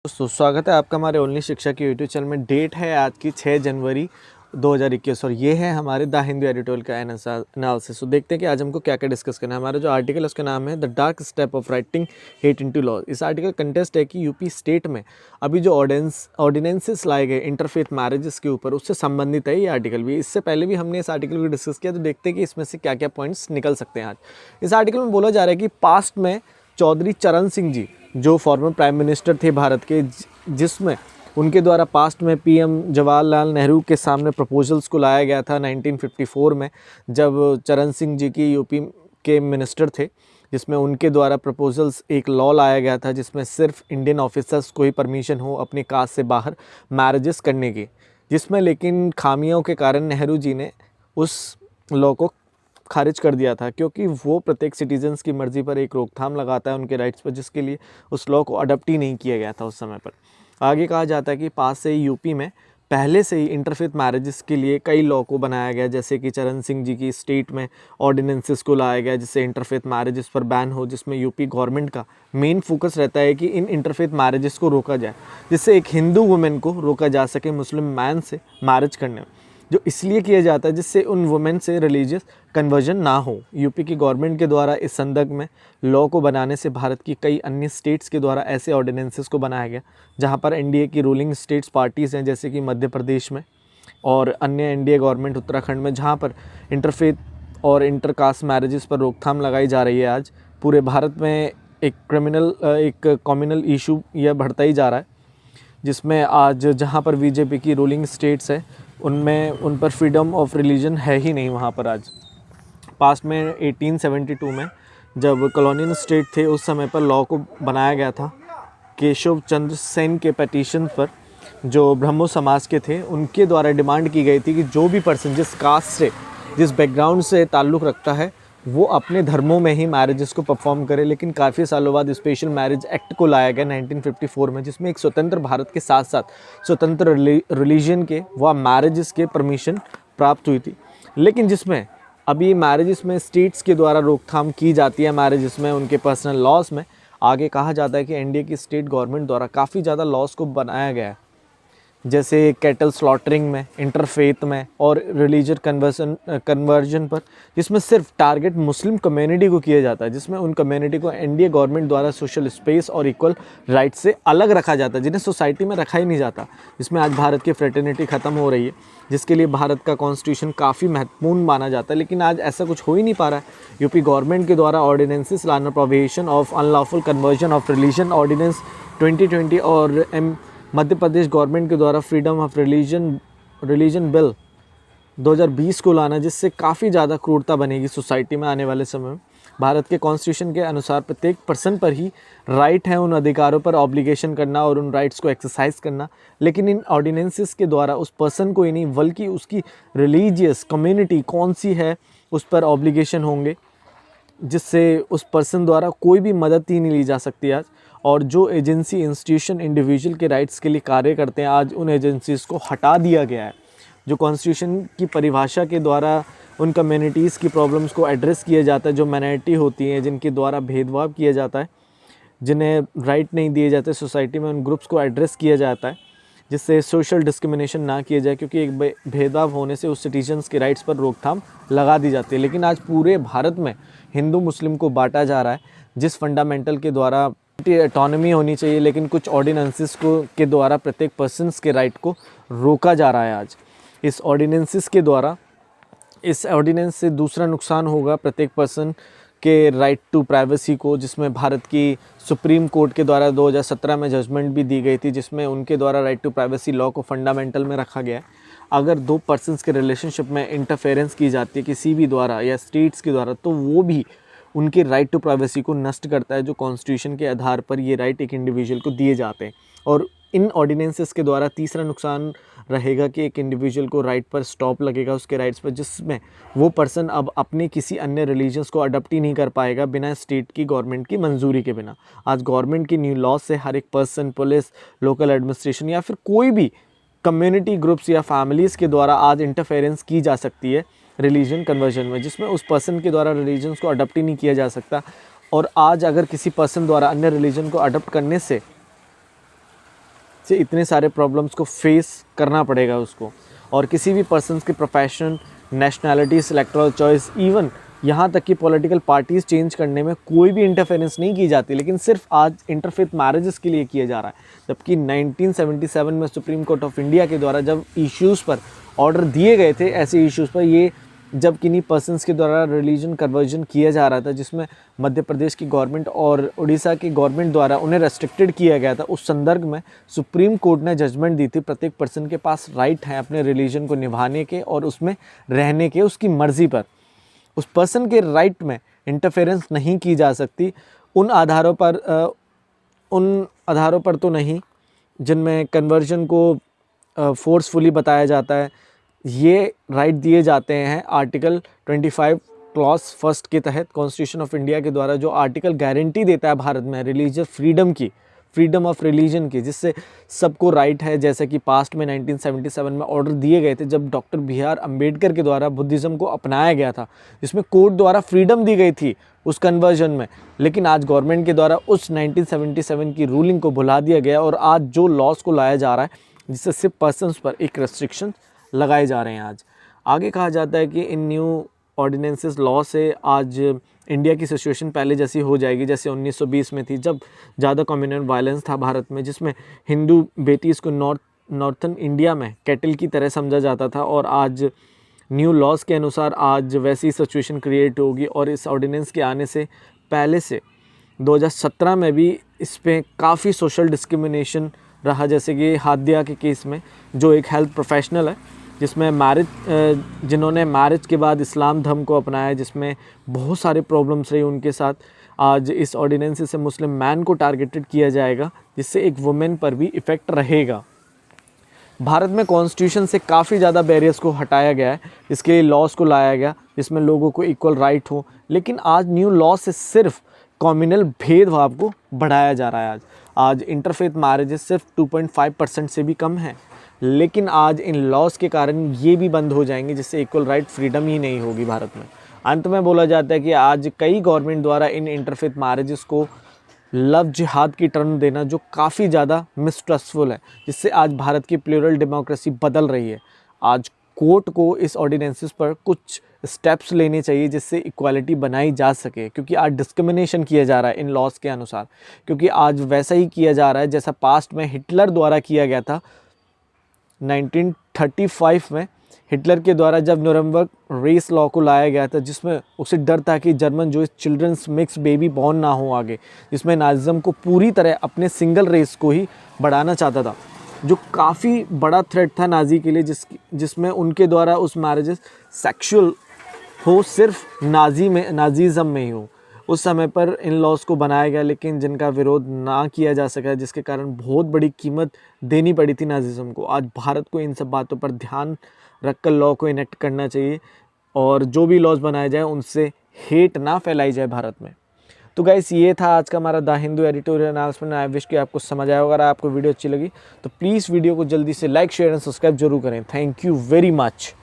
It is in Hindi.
दोस्तों स्वागत है आपका हमारे ओनली शिक्षा की यूट्यूब चैनल में। डेट है आज की 6 जनवरी 2021 और ये है हमारे द हिंदू एडिटोरियल का एनालिसिस। तो देखते हैं कि आज हमको क्या क्या डिस्कस करना है। हमारा जो आर्टिकल है उसका नाम है the dark step of writing hate into law. इस आर्टिकल कंटेस्ट है कि यूपी स्टेट में अभी जो ऑर्डिनेंसेस लाए गए इंटरफेथ मैरिजेस के ऊपर, उससे संबंधित है ये आर्टिकल भी। इससे पहले भी हमने इस आर्टिकल को डिस्कस किया, तो देखते हैं कि इसमें से क्या क्या पॉइंट्स निकल सकते हैं आज। इस आर्टिकल में बोला जा रहा है कि पास्ट में चौधरी चरण सिंह जी जो फॉर्मर प्राइम मिनिस्टर थे भारत के, जिसमें उनके द्वारा पास्ट में पीएम जवाहरलाल नेहरू के सामने प्रपोजल्स को लाया गया था 1954 में, जब चरण सिंह जी की यूपी के मिनिस्टर थे, जिसमें उनके द्वारा प्रपोजल्स एक लॉ लाया गया था जिसमें सिर्फ इंडियन ऑफिसर्स को ही परमिशन हो अपनी कास्ट से बाहर मैरिजेस करने की, जिसमें लेकिन खामियों के कारण नेहरू जी ने उस लॉ को खारिज कर दिया था, क्योंकि वो प्रत्येक सिटीजन्स की मर्ज़ी पर एक रोकथाम लगाता है उनके राइट्स पर, जिसके लिए उस लॉ को अडॉप्ट ही नहीं किया गया था उस समय पर। आगे कहा जाता है कि पास से ही यूपी में पहले से ही इंटरफेथ मैरिजेस के लिए कई लॉ को बनाया गया, जैसे कि चरण सिंह जी की स्टेट में ऑर्डिनेंसेस को लाया गया जिससे इंटरफेथ मैरिजेस पर बैन हो, जिसमें यूपी गवर्नमेंट का मेन फोकस रहता है कि इन इंटरफेथ मैरिजेस को रोका जाए, जिससे एक हिंदू वुमेन को रोका जा सके मुस्लिम मैन से मैरिज करने में, जो इसलिए किया जाता है जिससे उन वुमेन से रिलीजियस कन्वर्जन ना हो। यूपी की गवर्नमेंट के द्वारा इस संदर्भ में लॉ को बनाने से भारत की कई अन्य स्टेट्स के द्वारा ऐसे ऑर्डिनेंसेस को बनाया गया जहां पर एनडीए की रूलिंग स्टेट्स पार्टीज़ हैं, जैसे कि मध्य प्रदेश में और अन्य एनडीए गवर्नमेंट उत्तराखंड में, जहां पर इंटरफेथ और इंटरकास्ट मैरिजेस पर रोकथाम लगाई जा रही है। आज पूरे भारत में एक कम्युनल इशू यह बढ़ता ही जा रहा है, जिसमें आज जहाँ पर बीजेपी की रूलिंग स्टेट्स है उन पर फ्रीडम ऑफ रिलीजन है ही नहीं। वहाँ पर आज पास्ट में 1872 में जब कॉलोनियल स्टेट थे उस समय पर लॉ को बनाया गया था केशव चंद्र सेन के पिटीशन पर, जो ब्रह्मो समाज के थे, उनके द्वारा डिमांड की गई थी कि जो भी पर्सन जिस कास्ट से जिस बैकग्राउंड से ताल्लुक़ रखता है वो अपने धर्मों में ही मैरिजेस को परफॉर्म करे। लेकिन काफ़ी सालों बाद स्पेशल मैरिज एक्ट को लाया गया 1954 में, जिसमें एक स्वतंत्र भारत के साथ साथ स्वतंत्र रिलीजन के व मैरिजेस के परमिशन प्राप्त हुई थी। लेकिन जिसमें अभी मैरिजेस में स्टेट्स के द्वारा रोकथाम की जाती है, मैरिजेस में उनके पर्सनल लॉज में। आगे कहा जाता है कि एनडीए की स्टेट गवर्नमेंट द्वारा काफ़ी ज़्यादा लॉज को बनाया गया है, जैसे कैटल स्लॉटरिंग में, इंटरफेथ में और रिलीजियस कन्वर्जन पर, जिसमें सिर्फ टारगेट मुस्लिम कम्युनिटी को किया जाता है, जिसमें उन कम्युनिटी को एनडीए गवर्नमेंट द्वारा सोशल स्पेस और इक्वल राइट से अलग रखा जाता है, जिन्हें सोसाइटी में रखा ही नहीं जाता। जिसमें आज भारत की फ्रेटर्निटी ख़त्म हो रही है, जिसके लिए भारत का कॉन्स्टिट्यूशन काफ़ी महत्वपूर्ण माना जाता है, लेकिन आज ऐसा कुछ हो ही नहीं पा रहा है। यूपी गवर्नमेंट के द्वारा ऑर्डिनेंसेस लाना, provision of unlawful conversion of religion ordinance 2020 और मध्य प्रदेश गवर्नमेंट के द्वारा फ्रीडम ऑफ रिलीजन बिल 2020 को लाना, जिससे काफ़ी ज़्यादा क्रूरता बनेगी सोसाइटी में आने वाले समय में। भारत के कॉन्स्टिट्यूशन के अनुसार प्रत्येक पर्सन पर ही राइट है उन अधिकारों पर ऑब्लिगेशन करना और उन राइट्स को एक्सरसाइज करना, लेकिन इन ऑर्डिनेंसेस के द्वारा उस पर्सन को ही नहीं बल्कि उसकी रिलीजियस कम्युनिटी कौन सी है उस पर ऑब्लिगेशन होंगे, जिससे उस पर्सन द्वारा कोई भी मदद ही नहीं ली जा सकती आज। और जो एजेंसी इंस्टीट्यूशन इंडिविजुअल के राइट्स के लिए कार्य करते हैं, आज उन एजेंसीज़ को हटा दिया गया है। जो कॉन्स्टिट्यूशन की परिभाषा के द्वारा उन कम्युनिटीज़ की प्रॉब्लम्स को एड्रेस किया जाता है, जो माइनॉरिटी होती हैं, जिनके द्वारा भेदभाव किया जाता है, जिन्हें राइट नहीं दिए जाते सोसाइटी में, उन ग्रुप्स को एड्रेस किया जाता है, जिससे सोशल डिस्क्रिमिनेशन ना किया जाए, क्योंकि एक भेदभाव होने से उस सिटीजन्स के राइट्स पर रोकथाम लगा दी जाती है। लेकिन आज पूरे भारत में हिंदू मुस्लिम को बांटा जा रहा है, जिस फंडामेंटल के द्वारा ऑटोनॉमी होनी चाहिए, लेकिन कुछ ऑर्डिनेंसेस को के द्वारा प्रत्येक पर्सन्स के राइट को रोका जा रहा है। आज इस ऑर्डिनेंस से दूसरा नुकसान होगा प्रत्येक पर्सन के राइट टू प्राइवेसी को, जिसमें भारत की सुप्रीम कोर्ट के द्वारा 2017 में जजमेंट भी दी गई थी, जिसमें उनके द्वारा राइट टू प्राइवेसी लॉ को फंडामेंटल में रखा गया है। अगर दो पर्सन्स के रिलेशनशिप में इंटरफेरेंस की जाती है किसी भी द्वारा या स्टेट्स के द्वारा, तो वो भी उनके राइट टू प्राइवेसी को नष्ट करता है, जो कॉन्स्टिट्यूशन के आधार पर ये राइट एक इंडिविजुअल को दिए जाते हैं। और इन ऑर्डिनेंसेस के द्वारा तीसरा नुकसान रहेगा कि एक इंडिविजुअल को राइट पर स्टॉप लगेगा उसके राइट्स पर, जिसमें वो पर्सन अब अपने किसी अन्य रिलीजन्स को अडॉप्ट ही नहीं कर पाएगा बिना स्टेट की गवर्नमेंट की मंजूरी के बिना। आज गवर्नमेंट की न्यू लॉ से हर एक पर्सन, पुलिस, लोकल एडमिनिस्ट्रेशन या फिर कोई भी कम्युनिटी ग्रुप्स या फैमिलीज़ के द्वारा आज इंटरफेरेंस की जा सकती है रिलीजन कन्वर्जन में, जिसमें उस पर्सन के द्वारा रिलीजन्स को अडॉप्ट ही नहीं किया जा सकता। और आज अगर किसी पर्सन द्वारा अन्य रिलीजन को अडॉप्ट करने से से इतने सारे प्रॉब्लम्स को फेस करना पड़ेगा उसको। और किसी भी पर्सन्स के profession, nationalities, electoral choice, even यहाँ तक कि पॉलिटिकल पार्टीज़ चेंज करने में कोई भी इंटरफेरेंस नहीं की जाती, लेकिन सिर्फ आज इंटरफेथ मैरिजेस के लिए किया जा रहा है। जबकि 1977 में सुप्रीम कोर्ट ऑफ इंडिया के द्वारा जब इश्यूज़ पर ऑर्डर दिए गए थे, ऐसे इश्यूज़ पर, ये जब किन्हीं पर्सन्स के द्वारा रिलीजन कन्वर्जन किया जा रहा था, जिसमें मध्य प्रदेश की गवर्नमेंट और उड़ीसा की गवर्नमेंट द्वारा उन्हें रेस्ट्रिक्टेड किया गया था, उस संदर्भ में सुप्रीम कोर्ट ने जजमेंट दी थी प्रत्येक पर्सन के पास राइट है अपने रिलीजन को निभाने के और उसमें रहने के, उसकी मर्ज़ी पर। उस पर्सन के राइट में इंटरफेरेंस नहीं की जा सकती उन आधारों पर तो नहीं जिनमें कन्वर्जन को फोर्सफुली बताया जाता है। ये राइट दिए जाते हैं आर्टिकल 25 क्लॉज फर्स्ट के तहत कॉन्स्टिट्यूशन ऑफ इंडिया के द्वारा, जो आर्टिकल गारंटी देता है भारत में रिलीजियस फ्रीडम की, फ्रीडम ऑफ रिलीजन की, जिससे सबको राइट है। जैसे कि पास्ट में 1977 में ऑर्डर दिए गए थे जब डॉक्टर BR अम्बेडकर के द्वारा बुद्धिज़्म को अपनाया गया था, जिसमें कोर्ट द्वारा फ्रीडम दी गई थी उस कन्वर्जन में। लेकिन आज गवर्नमेंट के द्वारा उस 1977 की रूलिंग को भुला दिया गया और आज जो लॉस को लाया जा रहा है जिससे सिर्फ पर्सनस पर एक रेस्ट्रिक्शन लगाए जा रहे हैं। आज आगे कहा जाता है कि इन न्यू ऑर्डिनेंसेस लॉ से आज इंडिया की सिचुएशन पहले जैसी हो जाएगी जैसे 1920 में थी, जब ज़्यादा कम्युनल वायलेंस था भारत में, जिसमें हिंदू बेटीज़ को नॉर्थन इंडिया में कैटल की तरह समझा जाता था। और आज न्यू लॉज के अनुसार आज वैसी सिचुएशन क्रिएट होगी। और इस ऑर्डिनेंस के आने से पहले से 2017 में भी इस पर काफ़ी सोशल डिस्क्रिमिनेशन रहा, जैसे कि हादिया के केस में, जो एक हेल्थ प्रोफेशनल है, जिसमें जिन्होंने मैरिज के बाद इस्लाम धर्म को अपनाया, जिसमें बहुत सारे प्रॉब्लम्स रही उनके साथ। आज इस ऑर्डिनेंस से मुस्लिम मैन को टारगेटेड किया जाएगा, जिससे एक वुमेन पर भी इफ़ेक्ट रहेगा। भारत में कॉन्स्टिट्यूशन से काफ़ी ज़्यादा बैरियर्स को हटाया गया है, इसके लिए लॉज को लाया गया जिसमें लोगों को इक्वल राइट हो। लेकिन आज न्यू लॉ से सिर्फ कम्युनल भेदभाव को बढ़ाया जा रहा है। आज इंटरफेथ मैरिजेस सिर्फ 2.5% से भी कम है, लेकिन आज इन लॉज के कारण ये भी बंद हो जाएंगे, जिससे इक्वल राइट फ्रीडम ही नहीं होगी भारत में। अंत में बोला जाता है कि आज कई गवर्नमेंट द्वारा इन इंटरफेथ मैरिजेस को लव जिहाद की टर्म देना, जो काफ़ी ज़्यादा मिसट्रस्टफुल है, जिससे आज भारत की प्लूरल डेमोक्रेसी बदल रही है। आज कोर्ट को इस ऑर्डिनेंसेस पर कुछ स्टेप्स लेने चाहिए जिससे इक्वालिटी बनाई जा सके, क्योंकि आज डिस्क्रिमिनेशन किया जा रहा है इन लॉज के अनुसार, क्योंकि आज वैसा ही किया जा रहा है जैसा पास्ट में हिटलर द्वारा किया गया था। 1935 में हिटलर के द्वारा जब न्यूरम्बर्ग रेस लॉ को लाया गया था, जिसमें उसे डर था कि जर्मन जो चिल्ड्रंस मिक्स बेबी बॉर्न ना हो आगे, जिसमें नाजिज्म को पूरी तरह अपने सिंगल रेस को ही बढ़ाना चाहता था, जो काफ़ी बड़ा थ्रेट था नाजी के लिए, जिसमें उनके द्वारा उस मैरिजेस सेक्सुअल हो सिर्फ नाजीज़म में ही हो। उस समय पर इन लॉज को बनाया गया, लेकिन जिनका विरोध ना किया जा सका, जिसके कारण बहुत बड़ी कीमत देनी पड़ी थी नाजिज़म को। आज भारत को इन सब बातों पर ध्यान रखकर लॉ को इनेक्ट करना चाहिए, और जो भी लॉज बनाए जाए उनसे हेट ना फैलाई जाए भारत में। तो गाइस, ये था आज का हमारा the Hindu editorial announcement. I wish कि आपको समझ आया। अगर आपको वीडियो अच्छी लगी तो प्लीज़ वीडियो को जल्दी से लाइक, शेयर एंड सब्सक्राइब जरूर करें। Thank you very much.